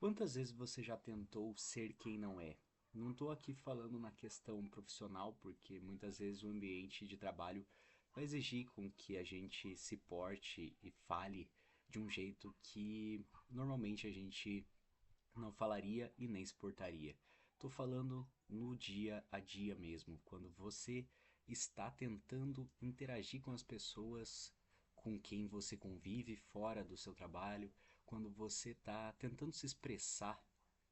Quantas vezes você já tentou ser quem não é? Não estou aqui falando na questão profissional, porque muitas vezes o ambiente de trabalho vai exigir com que a gente se porte e fale de um jeito que normalmente a gente não falaria e nem se portaria. Estou falando no dia a dia mesmo, quando você está tentando interagir com as pessoas com quem você convive fora do seu trabalho, quando você está tentando se expressar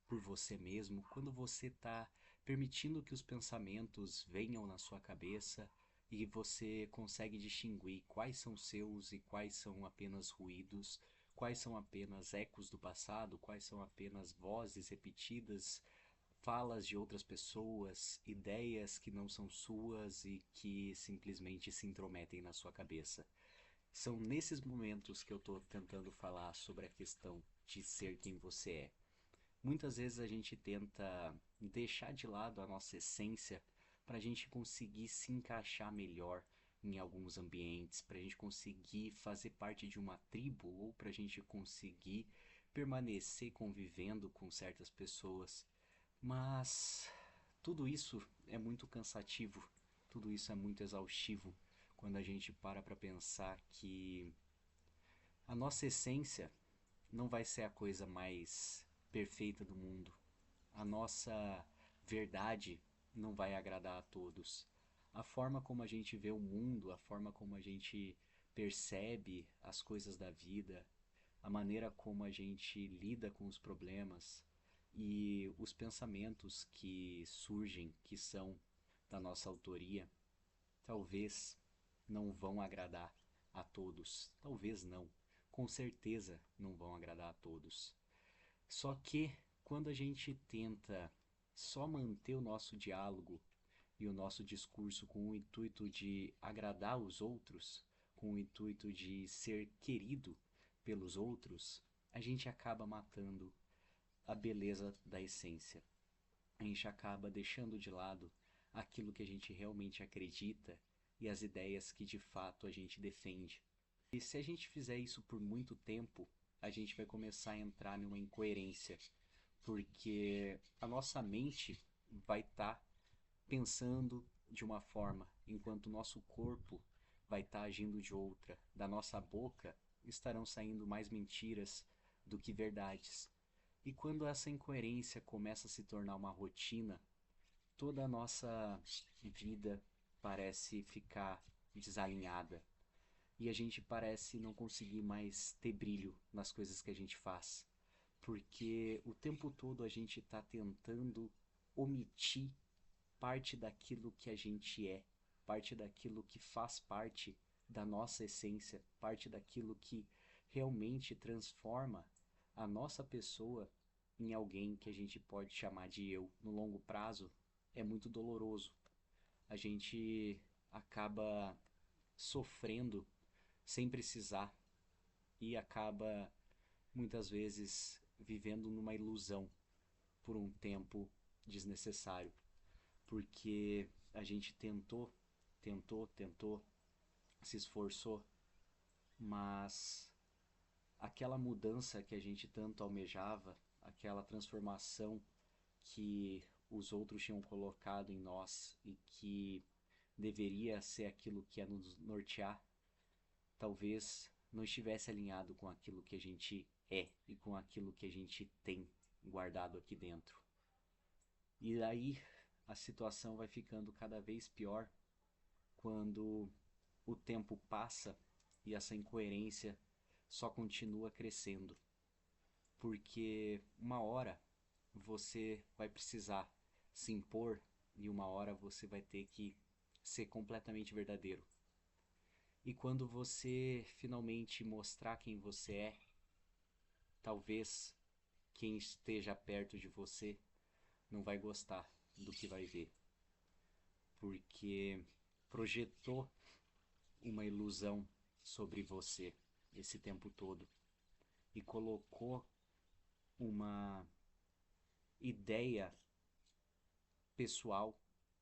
por você mesmo, quando você está permitindo que os pensamentos venham na sua cabeça e você consegue distinguir quais são seus e quais são apenas ruídos, quais são apenas ecos do passado, quais são apenas vozes repetidas, falas de outras pessoas, ideias que não são suas e que simplesmente se intrometem na sua cabeça. São nesses momentos que eu estou tentando falar sobre a questão de ser quem você é. Muitas vezes a gente tenta deixar de lado a nossa essência para a gente conseguir se encaixar melhor em alguns ambientes, para a gente conseguir fazer parte de uma tribo ou para a gente conseguir permanecer convivendo com certas pessoas. Mas tudo isso é muito cansativo, tudo isso é muito exaustivo quando a gente para pensar que a nossa essência não vai ser a coisa mais perfeita do mundo. A nossa verdade não vai agradar a todos. A forma como a gente vê o mundo, a forma como a gente percebe as coisas da vida, a maneira como a gente lida com os problemas e os pensamentos que surgem, que são da nossa autoria, talvez não vão agradar a todos. Talvez não. Com certeza não vão agradar a todos. Só que quando a gente tenta só manter o nosso diálogo e o nosso discurso com o intuito de agradar os outros, com o intuito de ser querido pelos outros, a gente acaba matando a beleza da essência. A gente acaba deixando de lado aquilo que a gente realmente acredita e as ideias que de fato a gente defende. E se a gente fizer isso por muito tempo, a gente vai começar a entrar numa incoerência, porque a nossa mente vai estar pensando de uma forma, enquanto o nosso corpo vai estar agindo de outra. Da nossa boca estarão saindo mais mentiras do que verdades. E quando essa incoerência começa a se tornar uma rotina, toda a nossa vida parece ficar desalinhada e a gente parece não conseguir mais ter brilho nas coisas que a gente faz, porque o tempo todo a gente está tentando omitir parte daquilo que a gente é, parte daquilo que faz parte da nossa essência, parte daquilo que realmente transforma a nossa pessoa em alguém que a gente pode chamar de eu. No longo prazo, é muito doloroso. A gente acaba sofrendo sem precisar e acaba muitas vezes vivendo numa ilusão por um tempo desnecessário, porque a gente tentou, se esforçou, mas aquela mudança que a gente tanto almejava, aquela transformação que os outros tinham colocado em nós e que deveria ser aquilo que ia nos nortear, talvez não estivesse alinhado com aquilo que a gente é e com aquilo que a gente tem guardado aqui dentro. E daí a situação vai ficando cada vez pior quando o tempo passa e essa incoerência só continua crescendo. Porque uma hora você vai precisar se impor e uma hora você vai ter que ser completamente verdadeiro. E quando você finalmente mostrar quem você é, talvez quem esteja perto de você não vai gostar do que vai ver, porque projetou uma ilusão sobre você esse tempo todo e colocou uma ideia pessoal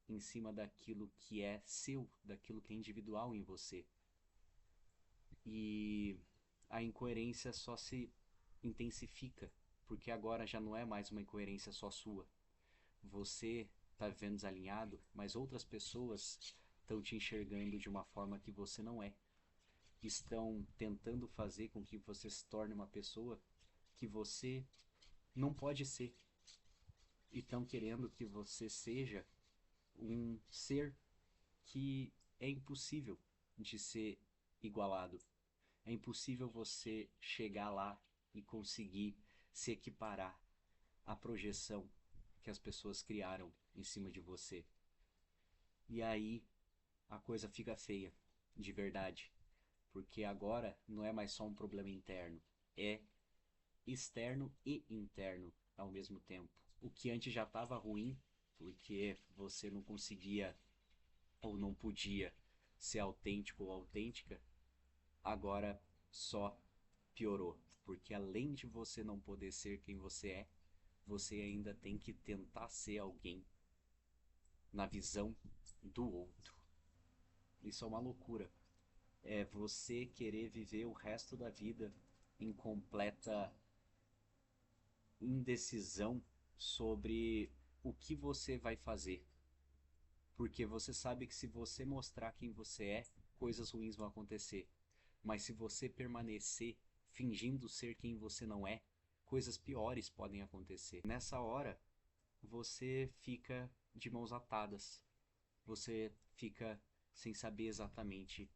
em cima daquilo que é seu, daquilo que é individual em você. E a incoerência só se intensifica porque agora já não é mais uma incoerência só sua. Você está vivendo desalinhado, mas outras pessoas estão te enxergando de uma forma que você não é. Estão tentando fazer com que você se torne uma pessoa que você não pode ser. E estão querendo que você seja um ser que é impossível de ser igualado. É impossível você chegar lá e conseguir se equiparar à projeção que as pessoas criaram em cima de você. E aí a coisa fica feia, de verdade. Porque agora não é mais só um problema interno, é externo e interno ao mesmo tempo. O que antes já estava ruim, porque você não conseguia ou não podia ser autêntico ou autêntica, agora só piorou. Porque além de você não poder ser quem você ainda tem que tentar ser alguém na visão do outro. Isso é uma loucura. É você querer viver o resto da vida em completa indecisão sobre o que você vai fazer. Porque você sabe que se você mostrar quem você é, coisas ruins vão acontecer. Mas se você permanecer fingindo ser quem você não é, coisas piores podem acontecer. Nessa hora, você fica de mãos atadas. Você fica sem saber exatamente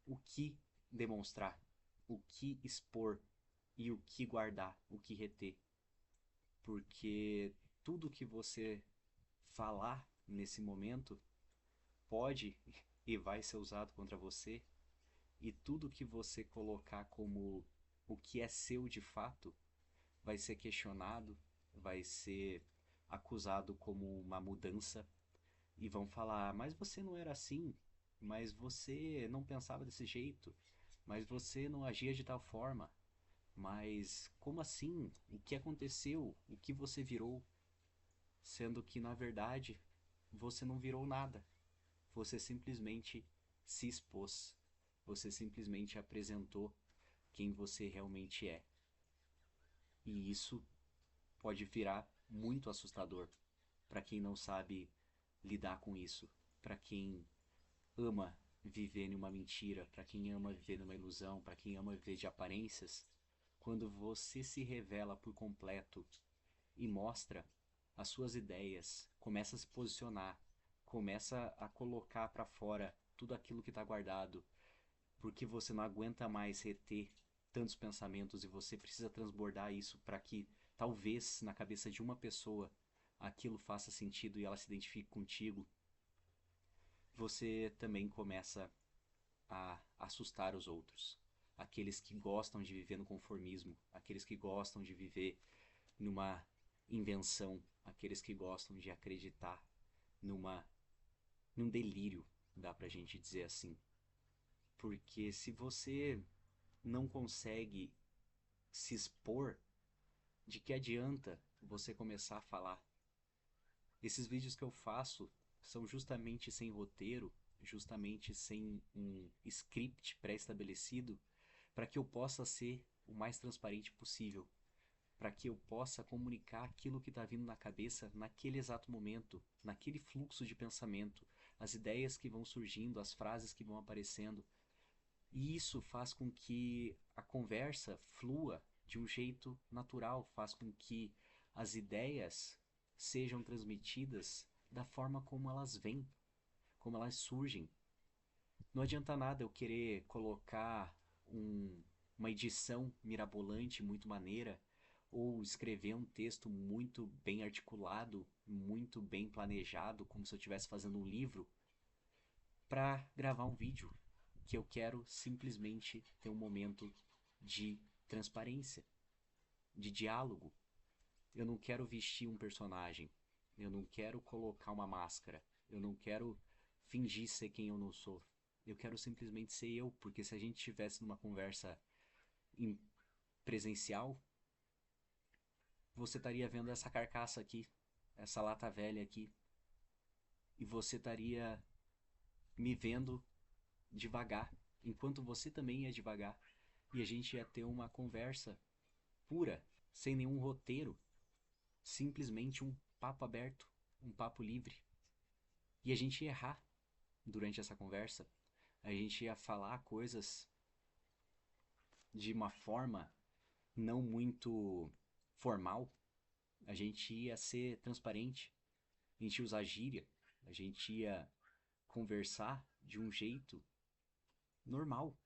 o que demonstrar, o que expor e o que guardar, o que reter. Porque tudo que você falar nesse momento pode e vai ser usado contra você, e tudo que você colocar como o que é seu de fato vai ser questionado, vai ser acusado como uma mudança, e vão falar: mas você não era assim, mas você não pensava desse jeito, mas você não agia de tal forma, mas como assim? O que aconteceu? O que você virou? Sendo que, na verdade, você não virou nada. Você simplesmente se expôs. Você simplesmente apresentou quem você realmente é. E isso pode virar muito assustador para quem não sabe lidar com isso, para quem ama viver numa mentira, para quem ama viver numa ilusão, para quem ama viver de aparências. Quando você se revela por completo e mostra as suas ideias, começa a se posicionar, começa a colocar para fora tudo aquilo que está guardado, porque você não aguenta mais reter tantos pensamentos e você precisa transbordar isso para que talvez na cabeça de uma pessoa aquilo faça sentido e ela se identifique contigo. Você também começa a assustar os outros, aqueles que gostam de viver no conformismo, aqueles que gostam de viver numa invenção, aqueles que gostam de acreditar numa num delírio, dá pra gente dizer assim. Porque se você não consegue se expor, de que adianta você começar a falar? Esses vídeos que eu faço são justamente sem roteiro, justamente sem um script pré-estabelecido, para que eu possa ser o mais transparente possível, para que eu possa comunicar aquilo que está vindo na cabeça naquele exato momento, naquele fluxo de pensamento, as ideias que vão surgindo, as frases que vão aparecendo. E isso faz com que a conversa flua de um jeito natural, faz com que as ideias sejam transmitidas da forma como elas vêm, como elas surgem. Não adianta nada eu querer colocar uma edição mirabolante, muito maneira, ou escrever um texto muito bem articulado, muito bem planejado, como se eu estivesse fazendo um livro, para gravar um vídeo que eu quero simplesmente ter um momento de transparência, de diálogo. Eu não quero vestir um personagem, eu não quero colocar uma máscara, eu não quero fingir ser quem eu não sou. Eu quero simplesmente ser eu, porque se a gente estivesse numa conversa em presencial, você estaria vendo essa carcaça aqui, essa lata velha aqui, e você estaria me vendo devagar, enquanto você também ia devagar, e a gente ia ter uma conversa pura, sem nenhum roteiro, simplesmente um papo aberto, um papo livre. E a gente ia errar durante essa conversa, a gente ia falar coisas de uma forma não muito formal, a gente ia ser transparente, a gente ia usar gíria, a gente ia conversar de um jeito normal.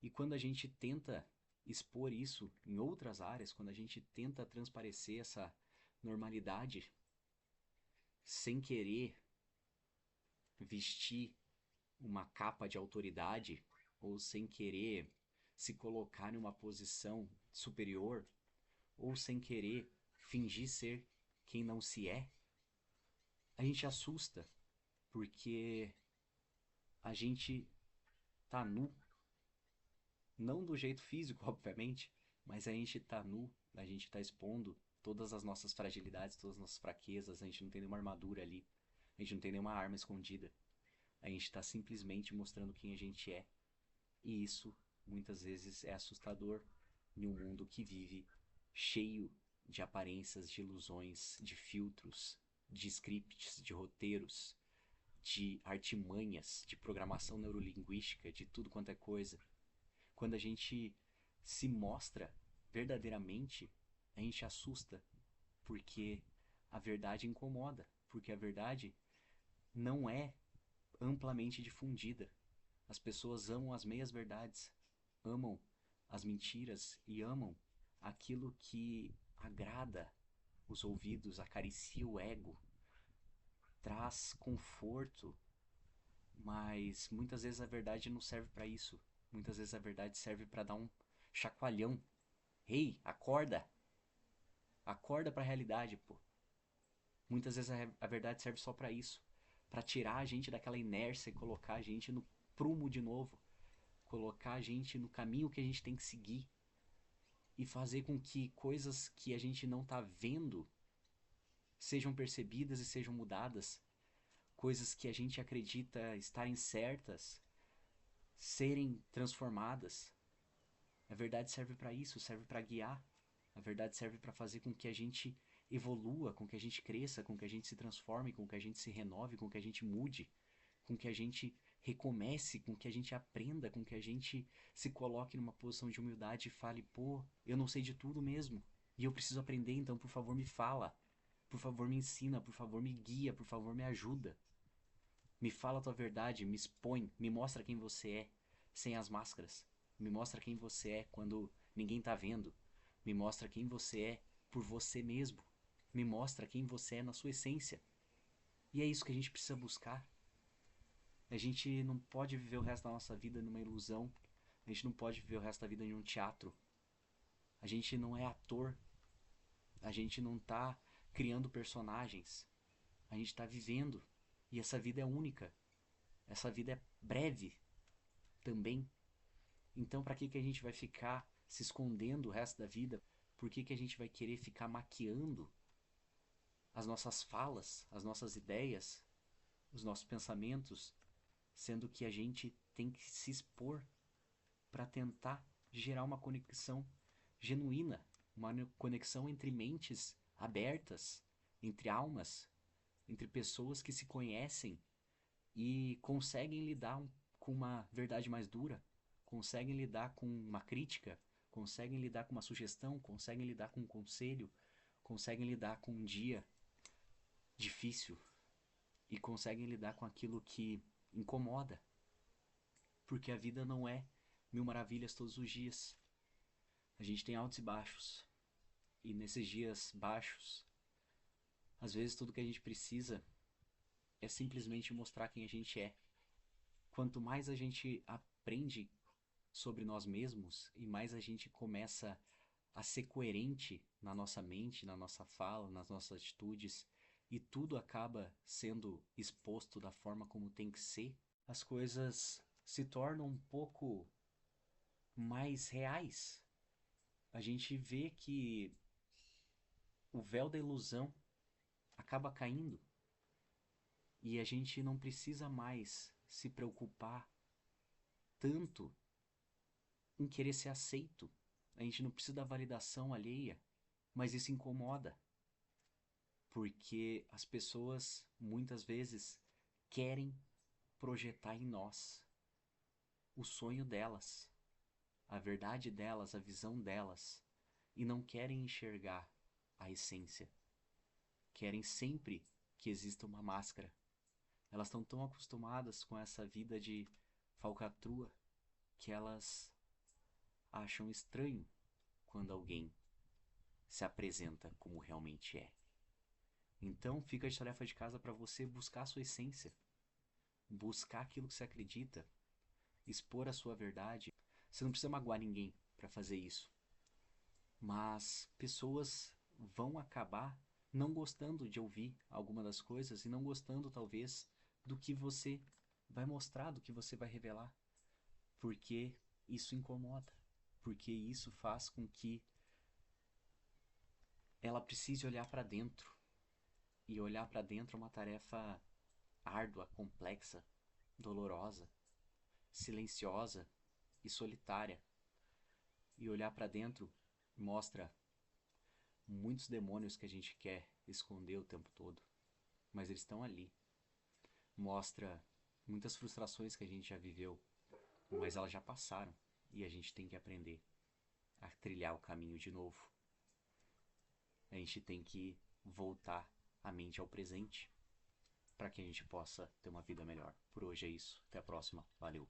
E quando a gente tenta expor isso em outras áreas, quando a gente tenta transparecer essa normalidade sem querer vestir uma capa de autoridade ou sem querer se colocar em uma posição superior ou sem querer fingir ser quem não se é, a gente assusta porque a gente tá nu, não do jeito físico, obviamente, mas a gente tá nu, a gente tá expondo todas as nossas fragilidades, todas as nossas fraquezas, a gente não tem nenhuma armadura ali, a gente não tem nenhuma arma escondida. A gente está simplesmente mostrando quem a gente é. E isso, muitas vezes, é assustador em um mundo que vive cheio de aparências, de ilusões, de filtros, de scripts, de roteiros, de artimanhas, de programação neurolinguística, de tudo quanto é coisa. Quando a gente se mostra verdadeiramente, a gente assusta, porque a verdade incomoda, porque a verdade não é amplamente difundida. As pessoas amam as meias-verdades, amam as mentiras e amam aquilo que agrada os ouvidos, acaricia o ego, traz conforto, mas muitas vezes a verdade não serve para isso. Muitas vezes a verdade serve para dar um chacoalhão. Ei, acorda! Acorda para a realidade, pô. Muitas vezes a verdade serve só para isso, para tirar a gente daquela inércia e colocar a gente no prumo de novo, colocar a gente no caminho que a gente tem que seguir e fazer com que coisas que a gente não tá vendo sejam percebidas e sejam mudadas, coisas que a gente acredita estarem certas serem transformadas. A verdade serve para isso, serve para guiar. A verdade serve para fazer com que a gente evolua, com que a gente cresça, com que a gente se transforme, com que a gente se renove, com que a gente mude, com que a gente recomece, com que a gente aprenda, com que a gente se coloque numa posição de humildade e fale, pô, eu não sei de tudo mesmo, e eu preciso aprender, então por favor me fala, por favor me ensina, por favor me guia, por favor me ajuda. Me fala a tua verdade, me expõe, me mostra quem você é, sem as máscaras. Me mostra quem você é quando ninguém tá vendo. Me mostra quem você é por você mesmo. Me mostra quem você é na sua essência. E é isso que a gente precisa buscar. A gente não pode viver o resto da nossa vida numa ilusão. A gente não pode viver o resto da vida em um teatro. A gente não é ator. A gente não tá criando personagens. A gente tá vivendo. E essa vida é única. Essa vida é breve também. Então, para que a gente vai ficar se escondendo o resto da vida? Por que a gente vai querer ficar maquiando as nossas falas, as nossas ideias, os nossos pensamentos, sendo que a gente tem que se expor para tentar gerar uma conexão genuína, uma conexão entre mentes abertas, entre almas, entre pessoas que se conhecem e conseguem lidar com uma verdade mais dura, conseguem lidar com uma crítica, conseguem lidar com uma sugestão, conseguem lidar com um conselho, conseguem lidar com um dia difícil e conseguem lidar com aquilo que incomoda. Porque a vida não é mil maravilhas todos os dias. A gente tem altos e baixos. E nesses dias baixos, às vezes tudo que a gente precisa é simplesmente mostrar quem a gente é. Quanto mais a gente aprende sobre nós mesmos e mais a gente começa a ser coerente na nossa mente, na nossa fala, nas nossas atitudes, e tudo acaba sendo exposto da forma como tem que ser, as coisas se tornam um pouco mais reais. A gente vê que o véu da ilusão acaba caindo e a gente não precisa mais se preocupar tanto em querer ser aceito. A gente não precisa da validação alheia, mas isso incomoda, porque as pessoas muitas vezes querem projetar em nós o sonho delas, a verdade delas, a visão delas, e não querem enxergar a essência. Querem sempre que exista uma máscara. Elas estão tão acostumadas com essa vida de falcatrua que elas acham estranho quando alguém se apresenta como realmente é. Então fica de tarefa de casa para você buscar a sua essência, buscar aquilo que você acredita, expor a sua verdade. Você não precisa magoar ninguém para fazer isso, mas pessoas vão acabar não gostando de ouvir alguma das coisas e não gostando talvez do que você vai mostrar, do que você vai revelar, porque isso incomoda, porque isso faz com que ela precise olhar para dentro. E olhar para dentro é uma tarefa árdua, complexa, dolorosa, silenciosa e solitária. E olhar para dentro mostra muitos demônios que a gente quer esconder o tempo todo, mas eles estão ali. Mostra muitas frustrações que a gente já viveu, mas elas já passaram e a gente tem que aprender a trilhar o caminho de novo. A gente tem que voltar a mente ao presente para que a gente possa ter uma vida melhor. Por hoje é isso. Até a próxima. Valeu.